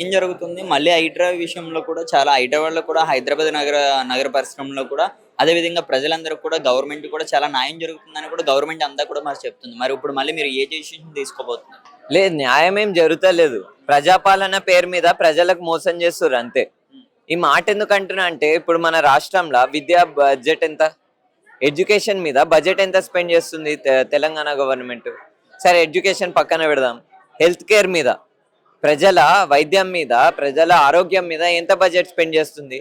ఏం జరుగుతుంది? మళ్ళీ హైడ్రా విషయంలో కూడా చాలా హైడ్రా వల్ల కూడా హైదరాబాద్ నగర పరిశ్రమలో కూడా అదే విధంగా ప్రజలందరూ కూడా గవర్నమెంట్ కూడా చాలా న్యాయం జరుగుతుందని కూడా గవర్నమెంట్ అంతా కూడా మరి చెప్తుంది. మరి ఇప్పుడు మళ్ళీ మీరు ఏ డెసిషన్ తీసుకోబోతున్నారు? లేదు, న్యాయం ఏం జరుగుతలేదు. ప్రజాపాలన పేరు మీద ప్రజలకు మోసం చేస్తుర్రు అంతే. ఈ మాట ఎందుకు అంటున్నా అంటే, ఇప్పుడు మన రాష్ట్రంలో విద్యా బడ్జెట్ ఎంత, ఎడ్యుకేషన్ మీద బడ్జెట్ ఎంత స్పెండ్ చేస్తుంది తెలంగాణ గవర్నమెంట్? సరే, ఎడ్యుకేషన్ పక్కన పెడదాం. హెల్త్ కేర్ మీద, ప్రజల వైద్యం మీద, ప్రజల ఆరోగ్యం మీద ఎంత బడ్జెట్ స్పెండ్ చేస్తుంది?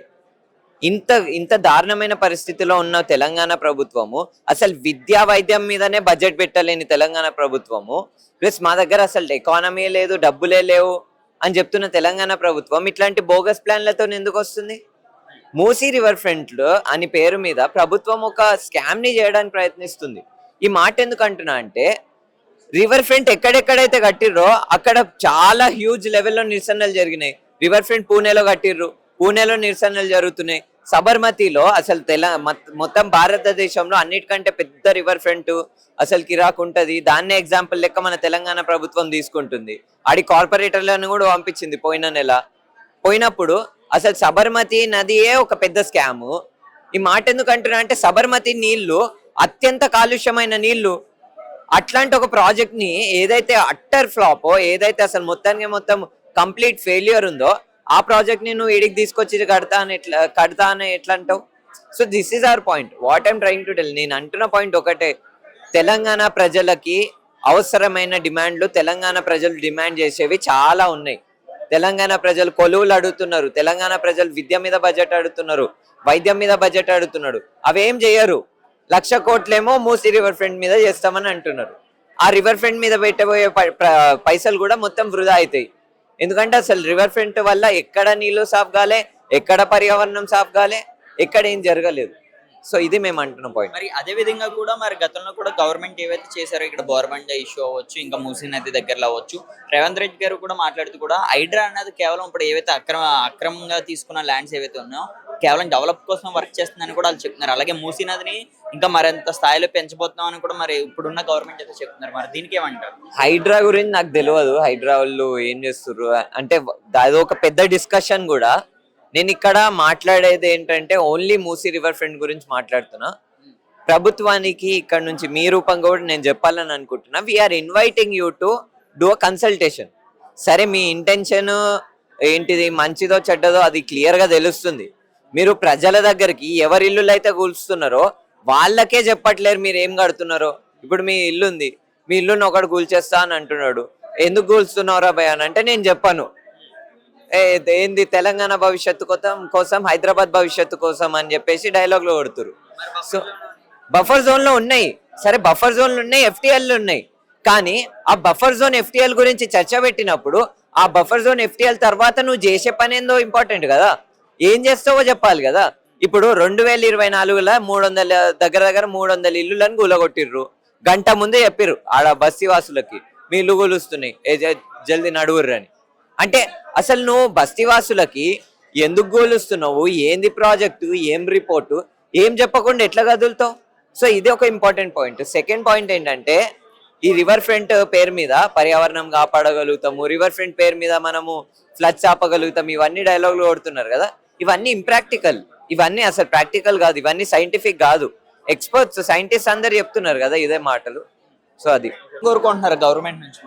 ఇంత ఇంత దారుణమైన పరిస్థితిలో ఉన్న తెలంగాణ ప్రభుత్వము అసలు విద్యా వైద్యం మీదనే బడ్జెట్ పెట్టలేని తెలంగాణ ప్రభుత్వము, ప్లస్ మా దగ్గర అసలు ఎకానమీ లేదు, డబ్బులే లేవు అని చెప్తున్న తెలంగాణ ప్రభుత్వం ఇట్లాంటి బోగస్ ప్లాన్లతో ఎందుకు వస్తుంది? మూసీ రివర్ ఫ్రంట్ అని పేరు మీద ప్రభుత్వం ఒక స్కామ్ ని చేయడానికి ప్రయత్నిస్తుంది. ఈ మాట ఎందుకు అంటున్నా అంటే, రివర్ ఫ్రంట్ ఎక్కడెక్కడైతే కట్టిర్రో అక్కడ చాలా హ్యూజ్ లెవెల్లో నిరసనలు జరిగినాయి. రివర్ ఫ్రంట్ పూణేలో కట్టిర్రు, పూణేలో నిరసనలు జరుగుతున్నాయి. సబర్మతిలో అసలు మొత్తం భారతదేశంలో అన్నిటికంటే పెద్ద రివర్ ఫ్రంట్ అసలు కిరాక్ ఉంటది. దాన్నే ఎగ్జాంపుల్ లెక్క మన తెలంగాణ ప్రభుత్వం తీసుకుంటుంది. ఆడి కార్పొరేటర్లను కూడా పంపించింది పోయిన నెల. పోయినప్పుడు అసలు సబర్మతి నదియే ఒక పెద్ద స్కాము. ఈ మాట ఎందుకు అంటున్నా అంటే, సబర్మతి నీళ్లు అత్యంత కాలుష్యమైన నీళ్లు. అట్లాంటి ఒక ప్రాజెక్ట్ ని ఏదైతే అట్టర్ ఫ్లాపో, ఏదైతే అసలు మొత్తం కంప్లీట్ ఫెయిల్యూర్ ఉందో, ఆ ప్రాజెక్ట్ ని నువ్వు ఈడికి తీసుకొచ్చి కడతా అని ఎట్లా అంటావు? So this is our point. What I'm trying to tell. నేను అంటున్న పాయింట్ ఒకటే, తెలంగాణ ప్రజలకి అవసరమైన డిమాండ్లు తెలంగాణ ప్రజలు డిమాండ్ చేసేవి చాలా ఉన్నాయి. తెలంగాణ ప్రజలు కొలువులు అడుగుతున్నారు, తెలంగాణ ప్రజలు విద్య మీద బడ్జెట్ అడుగుతున్నారు, వైద్యం మీద బడ్జెట్ అడుగుతున్నారు. అవేం చేయరు. 1,00,000 కోట్లేమో మూసీ రివర్ ఫ్రంట్ మీద చేస్తామని అంటున్నారు. ఆ రివర్ ఫ్రంట్ మీద పెట్టబోయే పైసలు కూడా మొత్తం వృధా అవుతాయి. ఎందుకంటే అసలు రివర్ ఫ్రంట్ వల్ల ఎక్కడ నీళ్లు సాఫ్ కాలే, ఎక్కడ పర్యావరణం సాఫ్ కాలే, ఎక్కడ ఏం జరగలేదు. సో ఇది మేము అంటున్న పాయింట్. మరి అదే విధంగా కూడా మరి గతంలో కూడా గవర్నమెంట్ ఏవైతే చేశారో, ఇక్కడ బోర్బండ ఇష్యూ అవ్వచ్చు, ఇంకా మూసీ నది దగ్గరలో అవ్వచ్చు, రేవంత్ రెడ్డి గారు కూడా మాట్లాడుతూ కూడా హైడ్రా అన్నది కేవలం ఇప్పుడు ఏవైతే అక్రమంగా తీసుకున్న ల్యాండ్స్ ఏవైతే ఉన్నాయో కేవలం డెవలప్ కోసం వర్క్ చేస్తుందని కూడా వాళ్ళు చెప్తున్నారు. అలాగే మూసీ నదిని ఇంకా మరింత స్థాయిలో పెంచబోతున్నాం అని కూడా మరి ఇప్పుడున్న గవర్నమెంట్ అయితే చెప్తున్నారు. మరి దీనికి ఏమంటారు? హైడ్రా గురించి నాకు తెలియదు. హైడ్రా వాళ్ళు ఏం చేస్తున్నారు అంటే అది ఒక పెద్ద డిస్కషన్ కూడా. నేను ఇక్కడ మాట్లాడేది ఏంటంటే ఓన్లీ మూసీ రివర్ ఫ్రంట్ గురించి మాట్లాడుతున్నా. ప్రభుత్వానికి ఇక్కడ నుంచి మీ రూపంగా కూడా నేను చెప్పాలని అనుకుంటున్నా, we're inviting you to do a consultation. సరే, మీ ఇంటెన్షన్ ఏంటిది, మంచిదో చెడ్డదో అది క్లియర్ గా తెలుస్తుంది. మీరు ప్రజల దగ్గరికి ఎవరి ఇల్లులు అయితే కూల్స్తున్నారో వాళ్ళకే చెప్పట్లేరు మీరు ఏం కడుతున్నారో. ఇప్పుడు మీ ఇల్లు ఉంది, మీ ఇల్లుని ఒకడు కూల్చేస్తా అని అంటున్నాడు. ఎందుకు కూల్స్తున్నారా భయ అని అంటే నేను చెప్పను. ఏంది తెలంగాణ భవిష్యత్తు కోసం హైదరాబాద్ భవిష్యత్తు కోసం అని చెప్పేసి డైలాగ్లు కొడుతురు. సో బఫర్ జోన్ లో ఉన్నాయి, సరే బఫర్ జోన్లు ఉన్నాయి, ఎఫ్టీఎల్ ఉన్నాయి. కానీ ఆ బఫర్ జోన్ ఎఫ్టీఎల్ గురించి చర్చ పెట్టినప్పుడు ఆ బఫర్ జోన్ ఎఫ్టీఎల్ తర్వాత నువ్వు చేసే పని ఏందో ఇంపార్టెంట్ కదా. ఏం చేస్తావో చెప్పాలి కదా. ఇప్పుడు 2024లో 300 దగ్గర 300 ఇల్లులను కూలగొట్టిర్రు. గంట ముందే చెప్పిర్రు ఆడ బస్తీ వాసులకి, మీ ఇల్లు కూలుస్తున్నాయి, జల్దీ నడువుర్రు అని. అంటే అసలు నువ్వు బస్తీవాసులకి ఎందుకు గోలుస్తున్నావు, ఏంది ప్రాజెక్టు, ఏం రిపోర్టు, ఏం చెప్పకుండా ఎట్లా కదులుతావు? సో ఇది ఒక ఇంపార్టెంట్ పాయింట్. సెకండ్ పాయింట్ ఏంటంటే, ఈ రివర్ ఫ్రంట్ పేరు మీద పర్యావరణం కాపాడగలుగుతాము, రివర్ ఫ్రంట్ పేరు మీద మనము ఫ్లడ్స్ ఆపగలుగుతాం, ఇవన్నీ డైలాగులు కొడుతున్నారు కదా. ఇవన్నీ ఇంప్రాక్టికల్, ఇవన్నీ అసలు ప్రాక్టికల్ కాదు, ఇవన్నీ సైంటిఫిక్ కాదు. ఎక్స్పర్ట్స్, సైంటిస్ట్ అందరు చెప్తున్నారు కదా ఇదే మాటలు. సో అది కోరుకుంటున్నారు గవర్నమెంట్ నుంచి?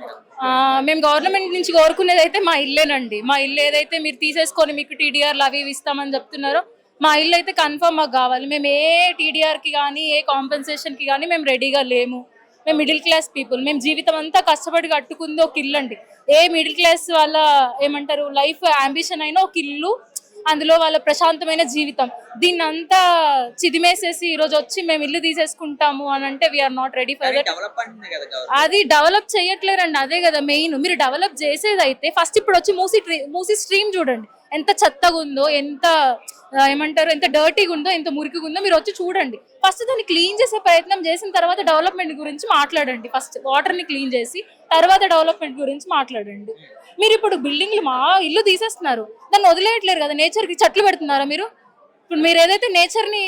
మేము గవర్నమెంట్ నుంచి కోరుకునేది అయితే మా ఇల్లేనండి. మా ఇల్లు ఏదైతే మీరు తీసేసుకొని మీకు టీడీఆర్లు అవి ఇస్తామని చెప్తున్నారో, మా ఇల్లు అయితే కన్ఫర్మ్ మాకు కావాలి. మేము ఏ టీడీఆర్కి కానీ ఏ కాంపెన్సేషన్కి కానీ మేము రెడీగా లేము. మేము మిడిల్ క్లాస్ పీపుల్, మేము జీవితం అంతా కష్టపడి కట్టుకుంది ఒక ఇల్లు అండి. ఏ మిడిల్ క్లాస్ వాళ్ళ ఏమంటారు లైఫ్ అంబిషన్ అయినా ఒక ఇల్లు, అందులో వాళ్ళ ప్రశాంతమైన జీవితం. దీన్ని అంతా చిదిమేసేసి ఈరోజు వచ్చి మేము ఇల్లు తీసేసుకుంటాము అని అంటే we're not ready for that. అది డెవలప్ చేయట్లేరండి, అదే కదా మెయిన్. మీరు డెవలప్ చేసేది అయితే ఫస్ట్ ఇప్పుడు వచ్చి మూసీ స్ట్రీమ్ చూడండి, ఎంత చెత్తగా ఉందో, ఎంత ఏమంటారు ఎంత డర్టీగా ఉందో, ఎంత మురికిగా ఉందో మీరు వచ్చి చూడండి. ఫస్ట్ దాన్ని క్లీన్ చేసే ప్రయత్నం చేసిన తర్వాత డెవలప్మెంట్ గురించి మాట్లాడండి. ఫస్ట్ వాటర్ ని క్లీన్ చేసి తర్వాత డెవలప్మెంట్ గురించి మాట్లాడండి. మీరు ఇప్పుడు బిల్డింగ్లు మా ఇల్లు తీసేస్తున్నారు, దాన్ని వదిలేయట్లేరు కదా. నేచర్ కి చెట్లు పెడుతున్నారా మీరు? ఇప్పుడు మీరు ఏదైతే నేచర్ ని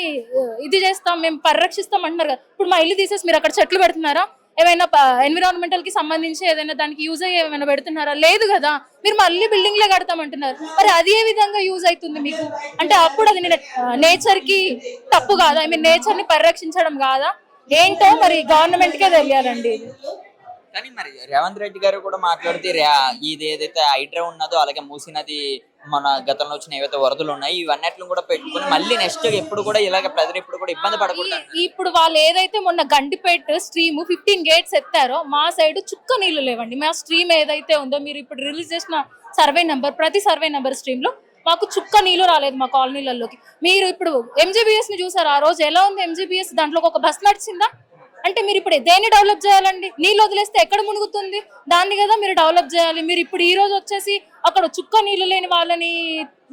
ఇది చేస్తాం, మేము పరిరక్షిస్తాం అంటున్నారు కదా, ఇప్పుడు మా ఇల్లు తీసేసి మీరు అక్కడ చెట్లు పెడుతున్నారా? ఏమైనా ఎన్విరాన్మెంటల్ కి సంబంధించి ఏదైనా దానికి యూజ్ అయ్యి ఏమైనా పెడుతున్నారా? లేదు కదా. మీరు మళ్ళీ బిల్డింగ్లే కడతామంటున్నారు. మరి అది ఏ విధంగా యూజ్ అవుతుంది మీకు? అంటే అప్పుడు అది నేచర్ కి తప్పు కాదా? ఐ మీన్ నేచర్ ని పరిరక్షించడం కాదా? ఏంటో మరి గవర్నమెంట్ కే తెలియాలండి. కానీ మరి రేవంత్ రెడ్డి గారు కూడా మాట్లాడితే ఇది ఏదైతే హైడ్రా ఉన్నదో అలాగే మూసీ నది మన గతంలో వచ్చిన ఏవైతే వరదలు ఉన్నాయి ఇవన్నిటిని కూడా పెట్టుకుని మళ్ళీ నెక్స్ట్ ఎప్పుడు కూడా ఇలాగ ప్రజలు ఎప్పుడు కూడా ఇబ్బంది పడకూడదు. ఇప్పుడు వాళ్ళు ఏదైతే మొన్న గండిపేట స్ట్రీమ్ 15 గేట్స్ ఎత్తారో మా సైడ్ చుక్క నీళ్లు లేవండి. మా స్ట్రీమ్ ఏదైతే ఉందో మీరు ఇప్పుడు రిలీజ్ చేసిన సర్వే నెంబర్, ప్రతి సర్వే నెంబర్ స్ట్రీమ్ లో మాకు చుక్క నీళ్లు రాలేదు మా కాలనీలలోకి. మీరు ఇప్పుడు ఎంజీబీఎస్ ని చూసారు, ఆ రోజు ఎలా ఉంది ఎంజీబీఎస్? దాంట్లో ఒక బస్ నడిచిందా? అంటే మీరు ఇప్పుడు దేన్ని డెవలప్ చేయాలండి? నీళ్ళు వదిలేస్తే ఎక్కడ మునుగుతుంది? దాన్ని కదా మీరు డెవలప్ చేయాలి. మీరు ఇప్పుడు ఈ రోజు వచ్చేసి అక్కడ చుక్క నీళ్లు లేని వాళ్ళని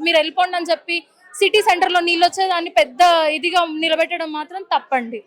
మీరు వెళ్ళిపోండి అని చెప్పి సిటీ సెంటర్ లో నీళ్ళు వచ్చేదాన్ని పెద్ద ఇదిగా నిలబెట్టడం మాత్రం తప్పండి.